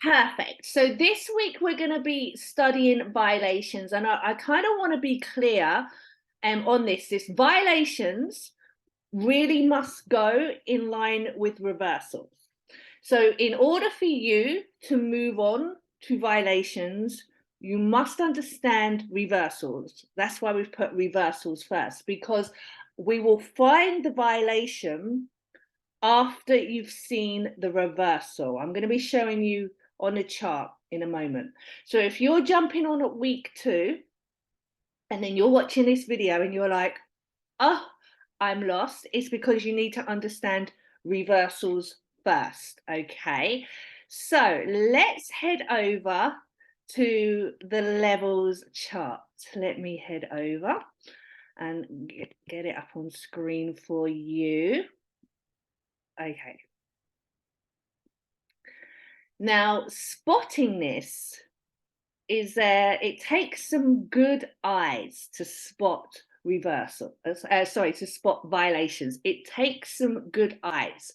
Perfect. So this week we're going to be studying violations, and I kind of want to be clear on this. This violations really must go in line with reversals. So in order for you to move on to violations, you must understand reversals. That's why we've put reversals first, because we will find the violation after you've seen the reversal. I'm going to be showing you on a chart in a moment. So if you're jumping on at week 2 and then you're watching this video and you're like, oh, I'm lost, it's because you need to understand reversals first. Okay, so let's head over to the levels chart. Let me head over and get it up on screen for you. Okay. Now, spotting this is it takes some good eyes to spot reversal, to spot violations. It takes some good eyes.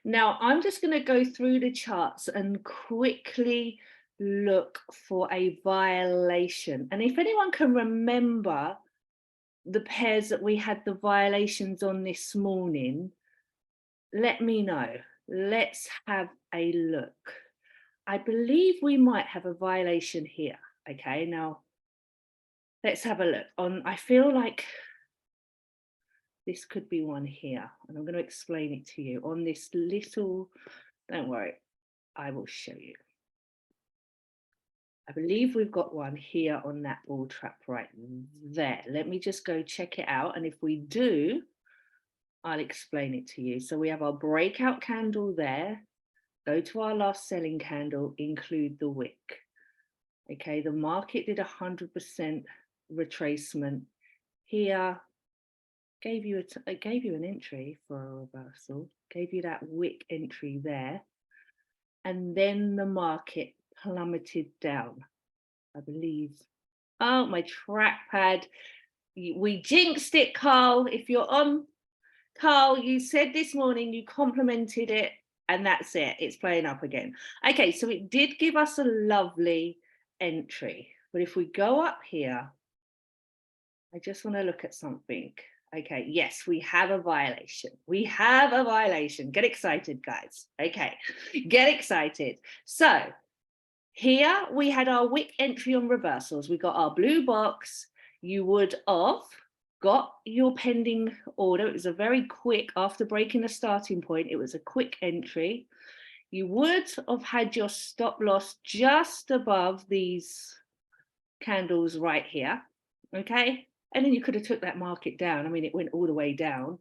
Now, I'm just going to go through the charts and quickly look for a violation. And if anyone can remember the pairs that we had the violations on this morning, let me know. Let's have a look. I believe we might have a violation here. Okay, now let's have a look. I feel like this could be one here, and I'm going to explain it to you on this little, don't worry, I will show you. I believe we've got one here on that ball trap right there. Let me just go check it out, and if we do, I'll explain it to you. So we have our breakout candle there. Go to our last selling candle, include the wick. Okay, the market did 100% retracement here. Gave you an entry for a reversal. Gave you that wick entry there, and then the market plummeted down. I believe. Oh, my trackpad. We jinxed it, Carl. If you're on, Carl, you said this morning you complimented it. And that's it, it's playing up again. Okay, so it did give us a lovely entry. But if we go up here, I just want to look at something. Okay, yes, we have a violation. We have a violation. Get excited, guys. Okay, get excited. So here we had our wick entry on reversals. We got our blue box. You would have got your pending order. It was a very quick, after breaking the starting point, it was a quick entry. You would have had your stop loss just above these candles right here, okay? And then you could have took that market down. I mean, it went all the way down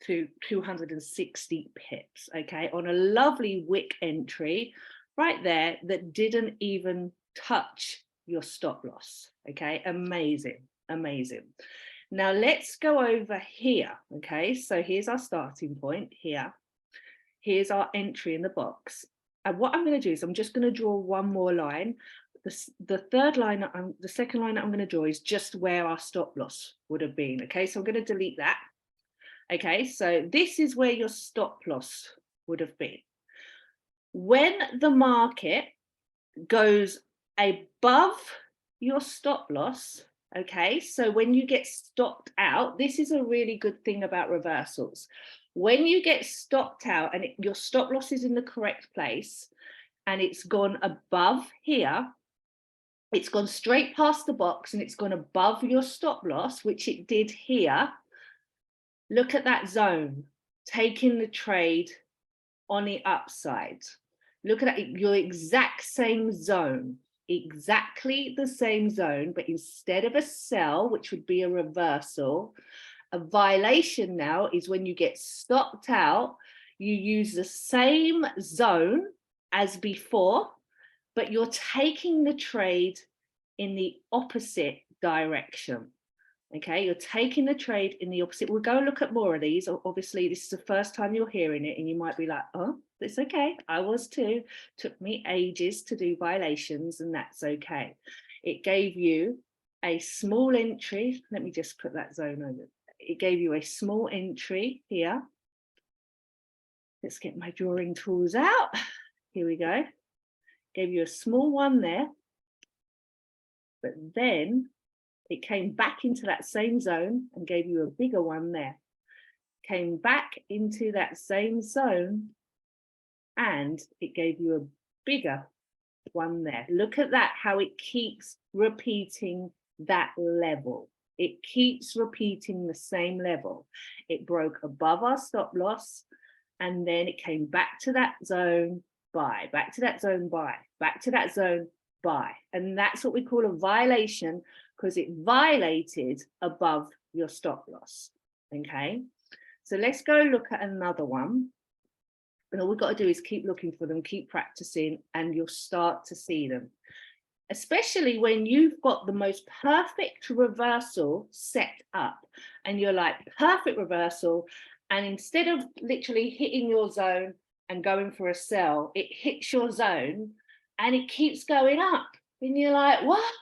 to 260 pips, okay? On a lovely wick entry right there that didn't even touch your stop loss, okay? Amazing, amazing. Now let's go over here, okay? So here's our starting point here. Here's our entry in the box. And what I'm going to do is I'm just going to draw one more line. The third line, the second line that I'm going to draw is just where our stop loss would have been, okay? So I'm going to delete that. Okay, so this is where your stop loss would have been. When the market goes above your stop loss, okay, so when you get stopped out, this is a really good thing about reversals. When you get stopped out and your stop loss is in the correct place and it's gone above here, it's gone straight past the box and it's gone above your stop loss, which it did here. Look at that zone, taking the trade on the upside. Look at that, your exact same zone, exactly the same zone, but instead of a sell, which would be a reversal, a violation now is when you get stopped out, you use the same zone as before, but you're taking the trade in the opposite direction. Okay, you're taking the trade in the opposite. We'll go look at more of these. Obviously, this is the first time you're hearing it, and you might be like, oh, it's okay. I was too. Took me ages to do violations, and that's okay. It gave you a small entry. Let me just put that zone over. It gave you a small entry here. Let's get my drawing tools out. Here we go. gave you a small one there, but then it came back into that same zone and gave you a bigger one there. Came back into that same zone and it gave you a bigger one there. Look at that, how it keeps repeating that level. It keeps repeating the same level. It broke above our stop loss and then it came back to that zone, buy, back to that zone, buy, back to that zone, buy. And that's what we call a violation because it violated above your stop loss. Okay, so let's go look at another one. And all we've got to do is keep looking for them, keep practicing, and you'll start to see them. Especially when you've got the most perfect reversal set up and you're like, perfect reversal. And instead of literally hitting your zone and going for a sell, it hits your zone and it keeps going up. And you're like, what?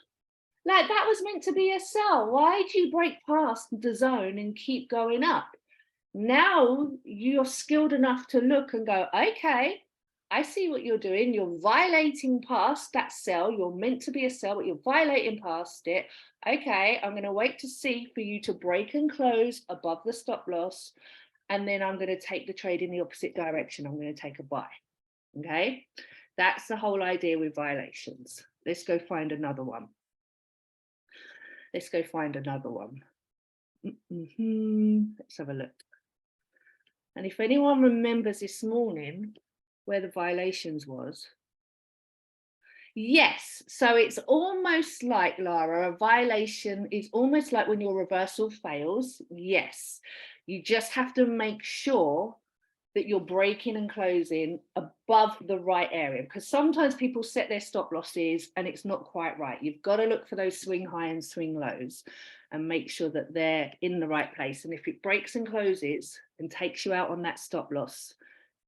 Like that was meant to be a sell. Why do you break past the zone and keep going up? Now you're skilled enough to look and go, okay, I see what you're doing. You're violating past that sell. You're meant to be a sell, but you're violating past it. Okay, I'm going to wait to see for you to break and close above the stop loss. And then I'm going to take the trade in the opposite direction. I'm going to take a buy. Okay, that's the whole idea with violations. Let's go find another one. Let's go find another one. Let's have a look. And if anyone remembers this morning where the violations was, yes, so it's almost like, Lara, a violation is almost like when your reversal fails. Yes, you just have to make sure that you're breaking and closing above the right area, because sometimes people set their stop losses and it's not quite right. You've got to look for those swing high and swing lows and make sure that they're in the right place. And if it breaks and closes and takes you out on that stop loss,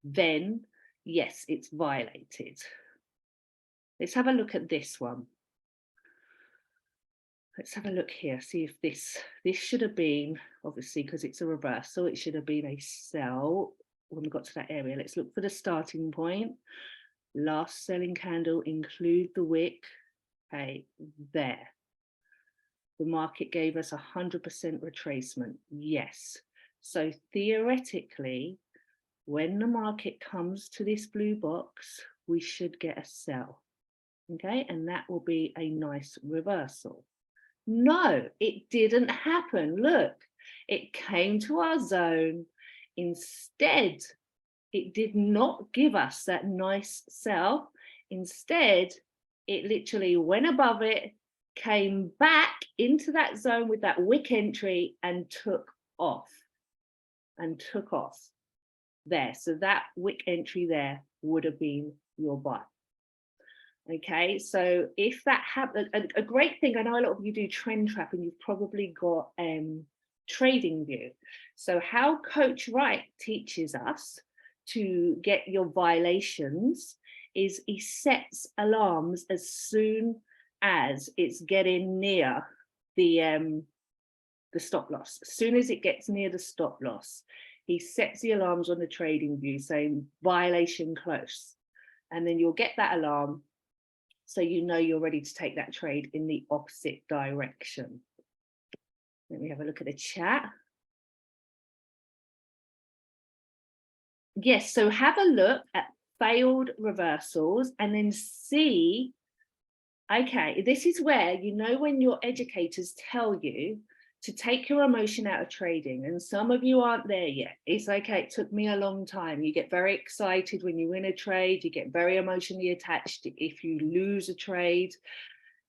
then yes, it's violated. Let's have a look at this one. Let's have a look here, see if this should have been, obviously, because it's a reversal, it should have been a sell when we got to that area. Let's look for the starting point. Last selling candle, include the wick. Okay, there. The market gave us 100% retracement. Yes. So theoretically, when the market comes to this blue box, we should get a sell. Okay, and that will be a nice reversal. No, it didn't happen. Look, it came to our zone. Instead, it did not give us that nice sell. Instead, it literally went above it, came back into that zone with that wick entry and took off. There. So that wick entry there would have been your buy. Okay, so if that happened, a great thing, I know a lot of you do trend trap and you've probably got trading view. So how Coach Wright teaches us to get your violations is he sets alarms as soon as it's getting near the stop loss. As soon as it gets near the stop loss, he sets the alarms on the trading view saying violation close, and then you'll get that alarm. So you know you're ready to take that trade in the opposite direction. Let me have a look at the chat. Yes, so have a look at failed reversals and then see, okay, this is where, you know, when your educators tell you to take your emotion out of trading, and some of you aren't there yet. It's okay, it took me a long time. You get very excited when you win a trade, you get very emotionally attached if you lose a trade.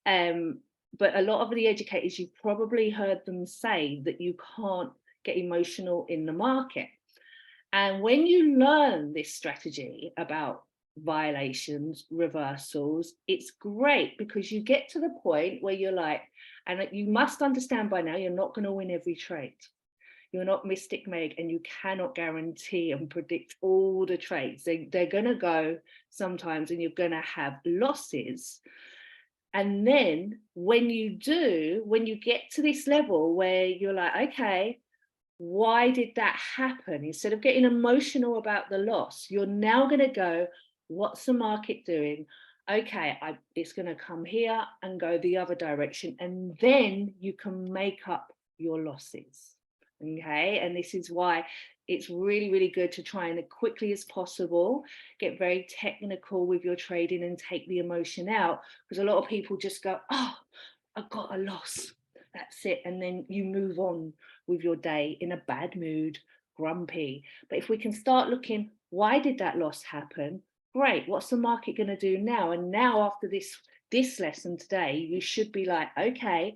But a lot of the educators, you've probably heard them say that you can't get emotional in the market. And when you learn this strategy about violations, reversals, it's great because you get to the point where you're like, and you must understand by now, you're not going to win every trade. You're not Mystic Meg, and you cannot guarantee and predict all the trades. They're going to go sometimes, and you're going to have losses. And then when you do, when you get to this level where you're like, okay, why did that happen? Instead of getting emotional about the loss, you're now going to go, what's the market doing? okay, it's going to come here and go the other direction, and then you can make up your losses. Okay, and this is why it's really, really good to try and as quickly as possible get very technical with your trading and take the emotion out, because a lot of people just go, oh, I've got a loss, that's it, and then you move on with your day in a bad mood, grumpy. But if we can start looking, why did that loss happen? Great, what's the market going to do now? And now after this lesson today, you should be like, okay,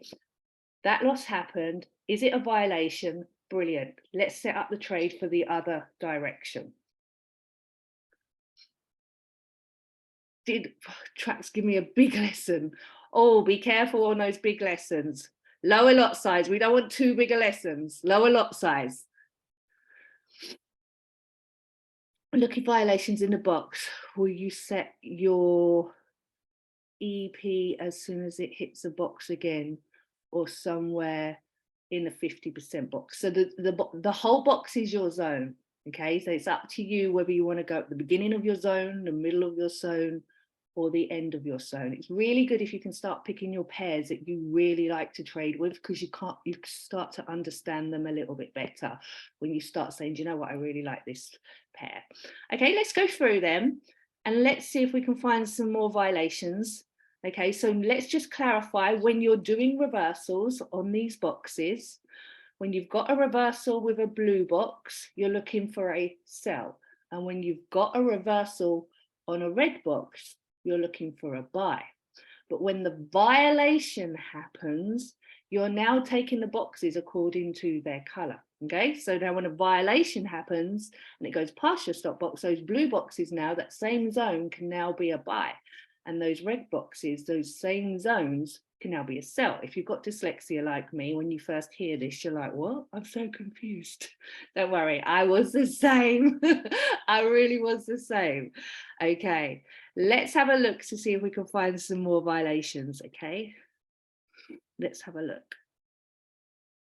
that loss happened. Is it a violation? Brilliant. Let's set up the trade for the other direction. Did Trax give me a big lesson? Oh, be careful on those big lessons. Lower lot size. We don't want too big a lessons. Lower lot size. Look at violations in the box. Will you set your EP as soon as it hits the box again, or somewhere in the 50% box? So the whole box is your zone. Okay, so it's up to you whether you want to go at the beginning of your zone, the middle of your zone, or the end of your zone. It's really good if you can start picking your pairs that you really like to trade with, because you start to understand them a little bit better when you start saying, do you know what, I really like this pair. Okay, let's go through them and let's see if we can find some more violations. Okay, so let's just clarify, when you're doing reversals on these boxes, when you've got a reversal with a blue box, you're looking for a sell. And when you've got a reversal on a red box, you're looking for a buy. But when the violation happens, you're now taking the boxes according to their color. Okay, so now when a violation happens and it goes past your stop box, those blue boxes now, that same zone can now be a buy. And those red boxes, those same zones, can now be a sell. If you've got dyslexia like me, when you first hear this, you're like, what? I'm so confused. Don't worry, I was the same. I really was the same. Okay, let's have a look to see if we can find some more violations. Okay, let's have a look.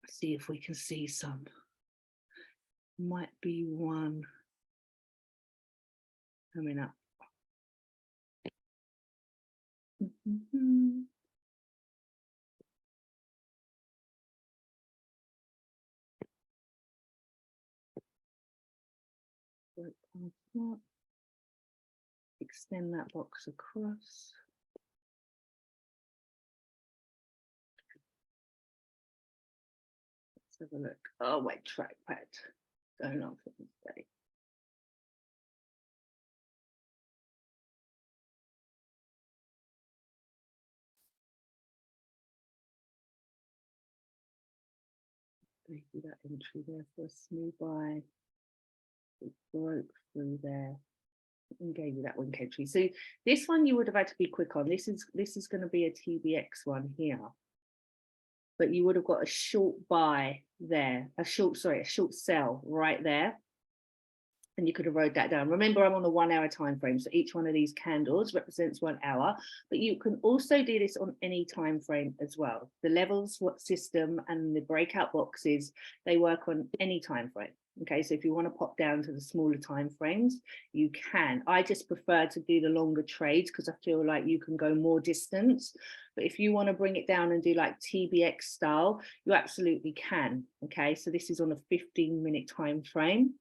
See if we can see some. Might be one coming up. Extend that box across. Let's have a look. Oh, my trackpad going on for this day. Maybe that entry there for a smooth buy. It broke through there and gave you that weak entry. So this one you would have had to be quick on. This is going to be a TBX one here, but you would have got a short buy there, a short sell right there, and you could have wrote that down. Remember, I'm on the 1 hour time frame, so each one of these candles represents 1 hour, but you can also do this on any time frame as well. The levels system and the breakout boxes, they work on any time frame. Okay, so if you want to pop down to the smaller time frames, you can. I just prefer to do the longer trades because I feel like you can go more distance. But if you want to bring it down and do like TBX style, you absolutely can. Okay, so this is on a 15-minute time frame.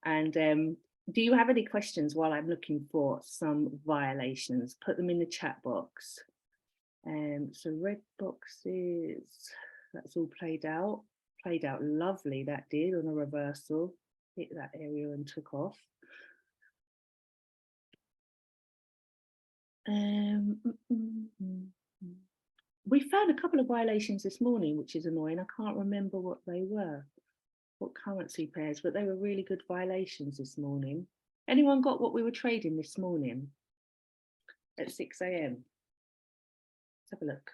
And do you have any questions while I'm looking for some violations? Put them in the chat box. So red boxes, that's all played out lovely. That did on a reversal, hit that area and took off. We found a couple of violations this morning, which is annoying. I can't remember what they were, what currency pairs, but they were really good violations this morning. Anyone got what we were trading this morning at 6 a.m? Let's have a look.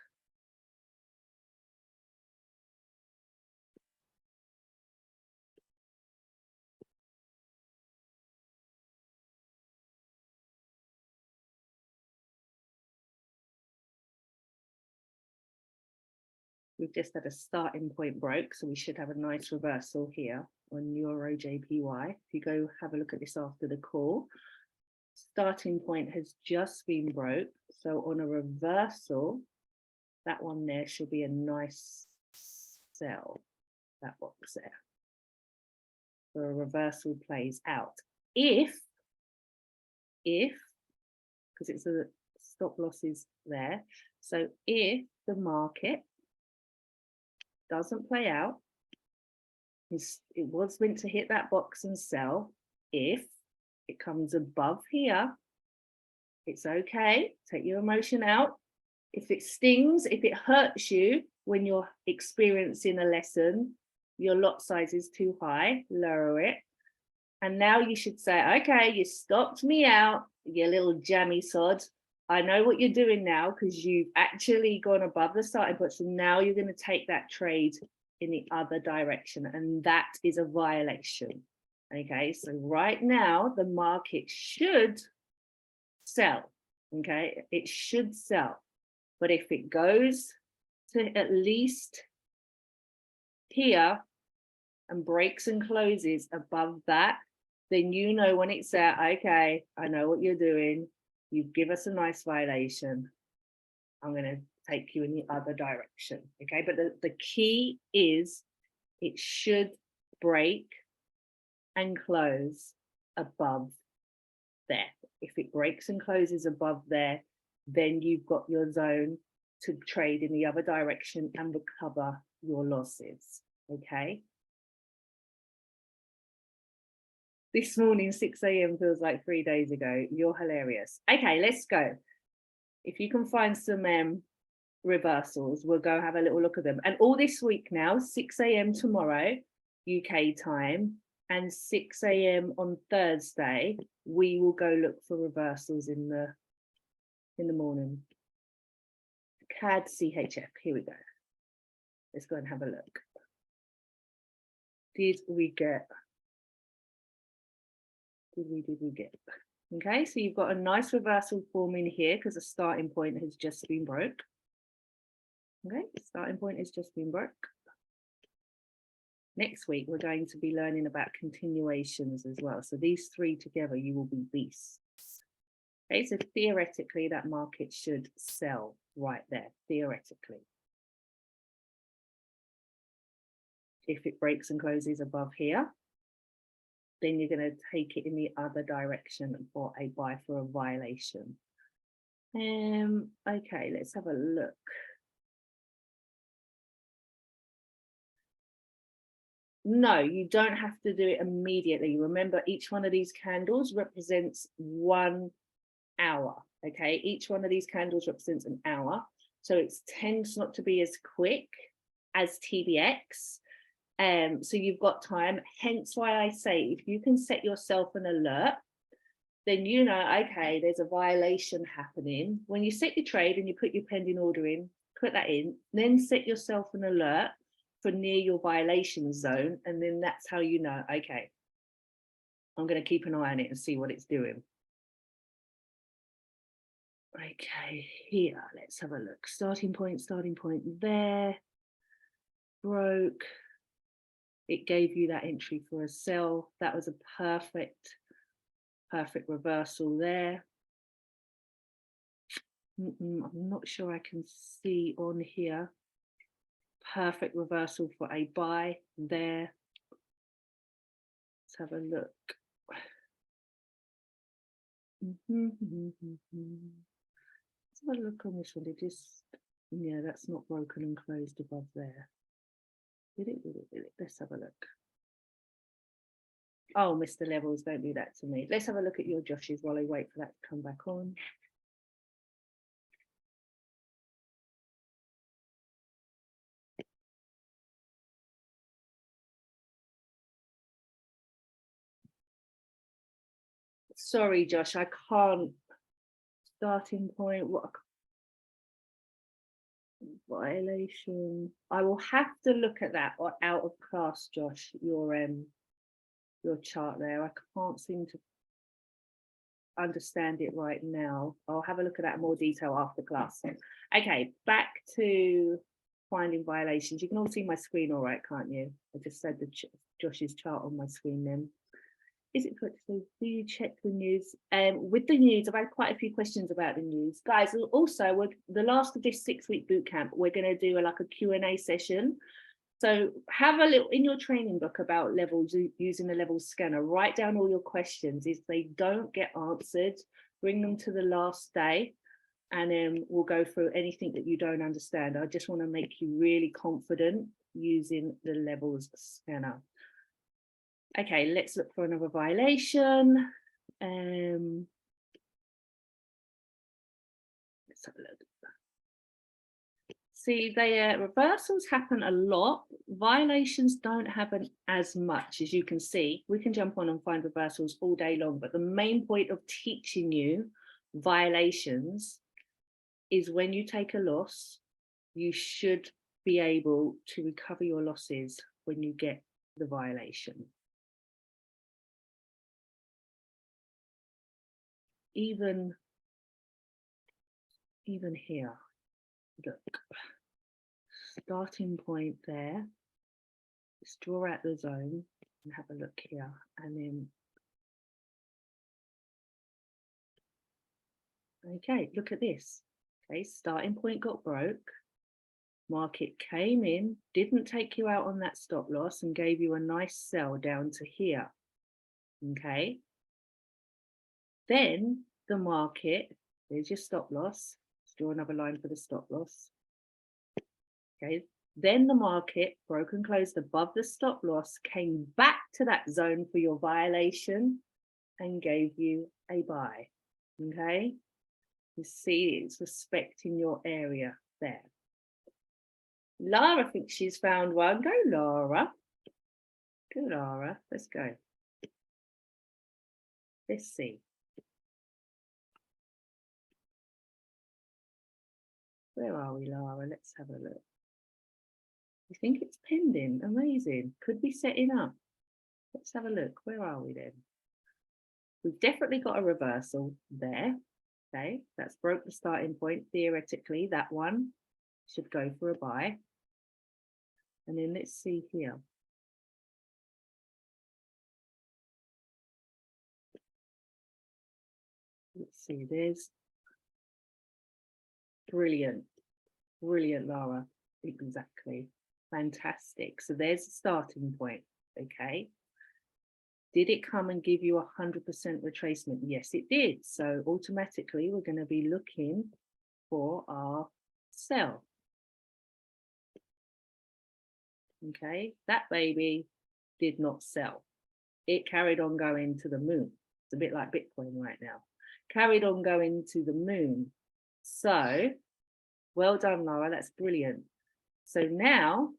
We've just had a starting point broke, so we should have a nice reversal here on Euro JPY. If you go have a look at this after the call, starting point has just been broke. So on a reversal, that one there should be a nice sell, that box there. So a reversal plays out. If, because it's a stop losses there. So if the market doesn't play out, it was meant to hit that box and sell. If it comes above here, it's okay. Take your emotion out. If it stings, if it hurts you when you're experiencing a lesson, your lot size is too high, lower it. And now you should say, okay, you stopped me out, you little jammy sod. I know what you're doing now because you've actually gone above the starting point. So now you're going to take that trade in the other direction. And that is a violation. Okay, so right now the market should sell. Okay, it should sell. But if it goes to at least here and breaks and closes above that, then you know when it's there, okay, I know what you're doing. You give us a nice violation. I'm going to take you in the other direction. Okay, but the key is it should break and close above there. If it breaks and closes above there, then you've got your zone to trade in the other direction and recover your losses. Okay. This morning, 6 a.m. feels like 3 days ago. You're hilarious. Okay, let's go. If you can find some reversals, we'll go have a little look at them. And all this week now, 6 a.m. tomorrow, UK time, and 6 a.m. on Thursday, we will go look for reversals in the morning. CAD CHF, here we go. Let's go and have a look. Did we get? Okay, so you've got a nice reversal forming here because the starting point has just been broke. Okay, starting point has just been broke. Next week, we're going to be learning about continuations as well. So these three together, you will be beasts. Okay, so theoretically, that market should sell right there, theoretically. If it breaks and closes above here, then you're going to take it in the other direction for a buy for a violation. Okay, let's have a look. No, you don't have to do it immediately. Remember, each one of these candles represents 1 hour. Okay, each one of these candles represents an hour. So it tends not to be as quick as TBX. So you've got time, hence why I say if you can set yourself an alert, then you know, okay, there's a violation happening. When you set your trade and you put your pending order in, put that in, then set yourself an alert for near your violation zone, and then that's how you know, okay, I'm going to keep an eye on it and see what it's doing. Okay, here, let's have a look. Starting point there, broke. It gave you that entry for a sell. That was a perfect reversal there. I'm not sure I can see on here. Perfect reversal for a buy there. Let's have a look. Let's have a look on this one. It just, yeah, that's not broken and closed above there. Did it? Let's have a look. Oh, Mr. Levels, don't do that to me. Let's have a look at your Joshes while I wait for that to come back on. Sorry, Josh, I can't. Starting point, what? Violation. I will have to look at that or out of class, Josh, your chart there. I can't seem to understand it right now. I'll have a look at that in more detail after class. Okay, back to finding violations. You can all see my screen all right, can't you? I just said the Josh's chart on my screen then. Is it correct to say, do you check the news? With the news, I've had quite a few questions about the news. Guys, also, with the last of this 6-week boot camp, we're going to do like a Q&A session. So have a little in your training book about levels, using the levels scanner. Write down all your questions. If they don't get answered, bring them to the last day, and then we'll go through anything that you don't understand. I just want to make you really confident using the levels scanner. Okay, let's look for another violation. Let's have a look. See, reversals happen a lot. Violations don't happen as much, as you can see. We can jump on and find reversals all day long, but the main point of teaching you violations is when you take a loss, you should be able to recover your losses when you get the violation. Even here, look, starting point there. Let's draw out the zone and have a look here, and then okay, look at this. Okay, starting point got broke, market came in, didn't take you out on that stop loss and gave you a nice sell down to here. Okay, then the market, there's your stop loss. Let's draw another line for the stop loss. Okay, then the market broke and closed above the stop loss, came back to that zone for your violation and gave you a buy. Okay, you see it's respecting your area there. Lara thinks she's found one. Go, Lara. Go, Lara. Let's go. Let's see. Where are we, Lara? Let's have a look. I think it's pending. Amazing. Could be setting up. Let's have a look. Where are we then? We've definitely got a reversal there. Okay, that's broke the starting point. Theoretically, that one should go for a buy. And then let's see here. Let's see, there's brilliant, brilliant, Lara. Exactly. Fantastic. So there's the starting point. Okay. Did it come and give you 100% retracement? Yes, it did. So automatically, we're going to be looking for our sell. Okay, that baby did not sell. It carried on going to the moon. It's a bit like Bitcoin right now. Carried on going to the moon. So well done, Laura. That's brilliant. So now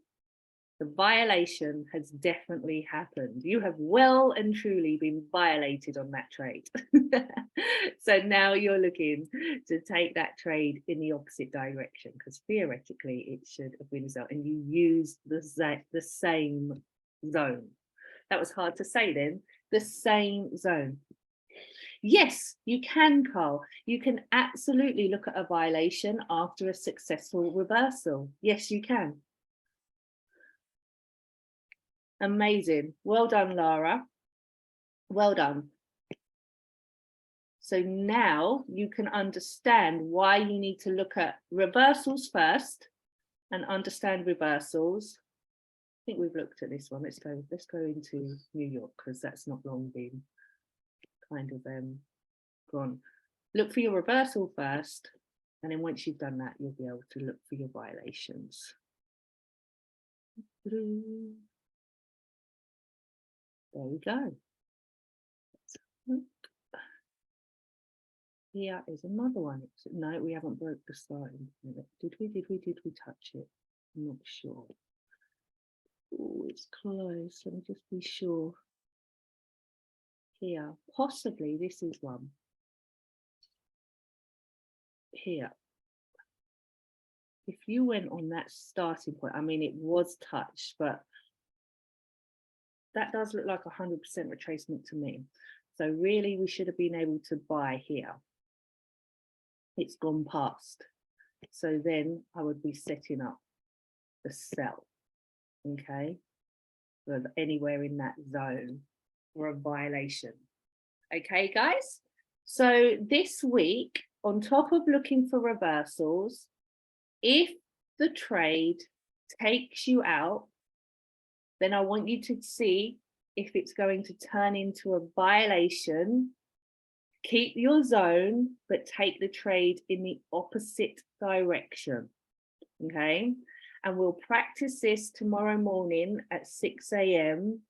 the violation has definitely happened. You have well and truly been violated on that trade. So now you're looking to take that trade in the opposite direction, because theoretically it should have been a sell, and you use the same zone. That was hard to say then. The same zone. Yes, you can, Carl. You can absolutely look at a violation after a successful reversal. Yes, you can. Amazing. Well done, Lara. Well done. So now you can understand why you need to look at reversals first and understand reversals. I think we've looked at this one. Let's go into New York, because that's not long been kind of gone. Look for your reversal first, and then once you've done that, you'll be able to look for your violations. There we go. Here is another one. No, we haven't broke the starting point. Did we touch it? I'm not sure. Oh, it's close. Let me just be sure. Here, possibly this is one. Here. If you went on that starting point, I mean, it was touched, but that does look like 100% retracement to me. So really, we should have been able to buy here. It's gone past. So then I would be setting up the sell. Okay. So anywhere in that zone for a violation. Okay, guys? So this week, on top of looking for reversals, if the trade takes you out, then I want you to see if it's going to turn into a violation. Keep your zone, but take the trade in the opposite direction. Okay, and we'll practice this tomorrow morning at 6 a.m.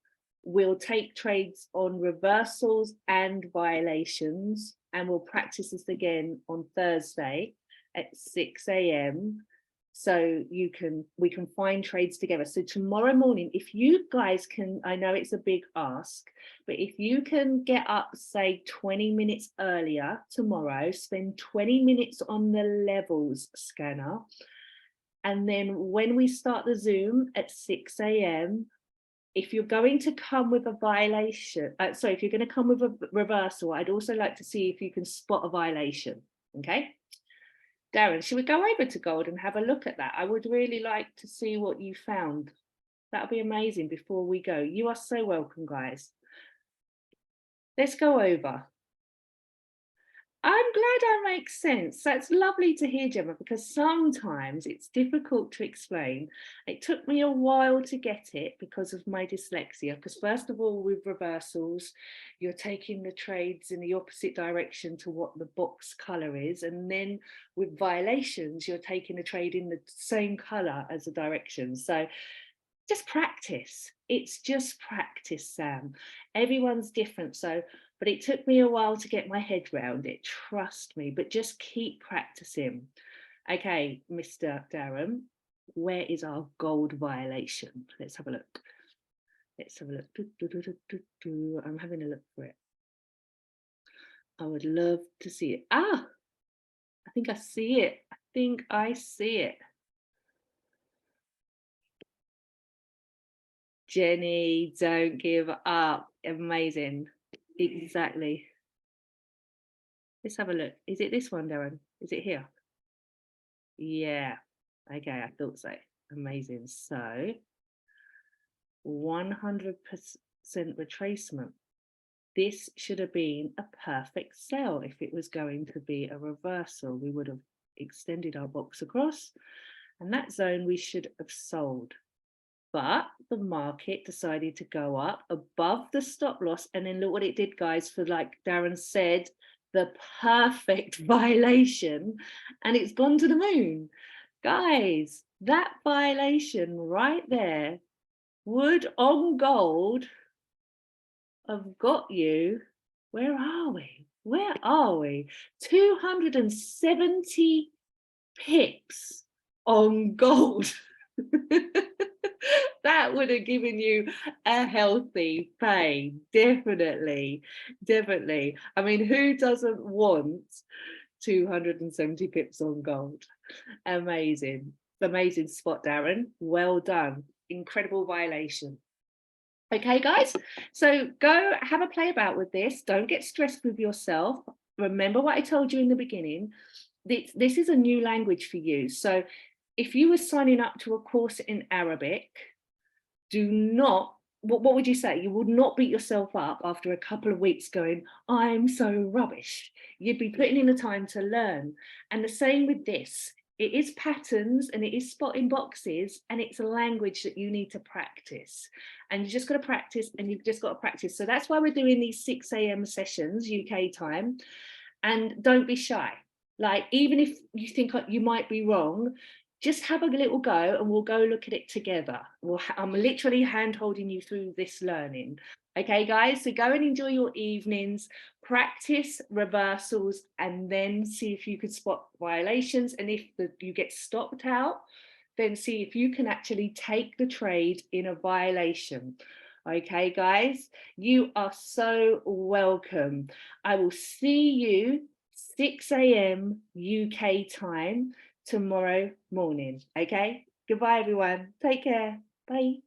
We'll take trades on reversals and violations, and we'll practice this again on Thursday at 6 a.m. so we can find trades together. So tomorrow morning, if you guys can, I know it's a big ask, but if you can get up, say 20 minutes earlier tomorrow, spend 20 minutes on the levels scanner, and then when we start the Zoom at 6 a.m., if you're going to come with a violation, if you're going to come with a reversal, I'd also like to see if you can spot a violation. Okay. Darren, should we go over to gold and have a look at that? I would really like to see what you found. That would be amazing before we go. You are so welcome, guys. Let's go over. I'm glad I make sense. That's lovely to hear, Gemma, because sometimes it's difficult to explain. It took me a while to get it because of my dyslexia, because first of all, with reversals, you're taking the trades in the opposite direction to what the box color is. And then with violations, you're taking the trade in the same color as the direction. So just practice. It's just practice, Sam. Everyone's different. But it took me a while to get my head around it, trust me, but just keep practicing. Okay, Mr. Darren, where is our gold violation? Let's have a look. Let's have a look. I'm having a look for it. I would love to see it. Ah, I think I see it. I think I see it. Jenny, don't give up. Amazing. Exactly. Let's have a look. Is it this one, Darren? Is it here? Yeah. Okay, I thought so. Amazing. So 100% retracement. This should have been a perfect sell. If it was going to be a reversal, we would have extended our box across, and that zone we should have sold. But the market decided to go up above the stop loss. And then look what it did, guys, for, like Darren said, the perfect violation. And it's gone to the moon. Guys, that violation right there would on gold have got you. Where are we? Where are we? 270 pips on gold. That would have given you a healthy pay. Definitely. I mean, who doesn't want 270 pips on gold? Amazing spot, Darren. Well done. Incredible violation. Okay, guys, so go have a play about with this. Don't get stressed with yourself. Remember what I told you in the beginning. This is a new language for you. So if you were signing up to a course in Arabic, do not, what would you say? You would not beat yourself up after a couple of weeks going, I'm so rubbish. You'd be putting in the time to learn. And the same with this. It is patterns and it is spotting boxes, and it's a language that you need to practice. And you just got to practice, and you've just got to practice. So that's why we're doing these 6 a.m. sessions, UK time. And don't be shy. Like, even if you think you might be wrong, just have a little go and we'll go look at it together. I'm literally hand holding you through this learning. Okay, guys, so go and enjoy your evenings, practice reversals, and then see if you can spot violations. And if you get stopped out, then see if you can actually take the trade in a violation. Okay, guys, you are so welcome. I will see you 6 a.m. UK time tomorrow morning. Okay, goodbye everyone. Take care. Bye.